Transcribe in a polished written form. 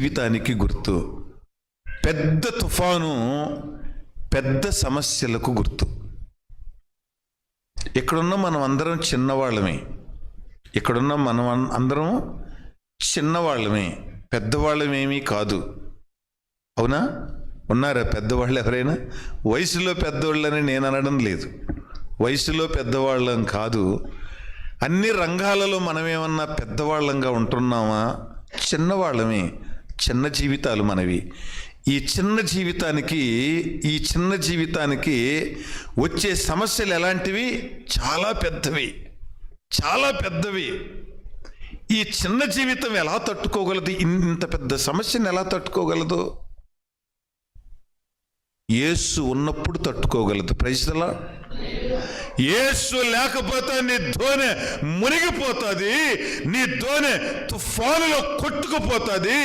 జీవితానికి గుర్తు. పెద్ద తుఫాను పెద్ద సమస్యలకు గుర్తు. ఇక్కడున్న మనం అందరం చిన్నవాళ్ళమే, ఇక్కడున్న మనం అందరం చిన్నవాళ్ళమే, పెద్దవాళ్ళమేమీ కాదు. అవునా? ఉన్నారా పెద్దవాళ్ళు ఎవరైనా? వయసులో పెద్దవాళ్ళని నేను అనడం లేదు, వయసులో పెద్దవాళ్ళం కాదు. అన్ని రంగాలలో మనమేమన్నా పెద్దవాళ్ళంగా ఉంటున్నామా? చిన్నవాళ్ళమే, చిన్న జీవితాలు మనవి. ఈ చిన్న జీవితానికి వచ్చే సమస్యలు ఎలాంటివి? చాలా పెద్దవి, చాలా పెద్దవి. ఈ చిన్న జీవితం ఎలా తట్టుకోగలదు? ఇంత పెద్ద సమస్యను ఎలా తట్టుకోగలదు? యేసు ఉన్నప్పుడు తట్టుకోగలదు. Praise the lord. యేసు లేకపోతే నీ దోణె మునిగిపోతుంది, నీ దోణె తుఫానులో కొట్టుకుపోతుంది.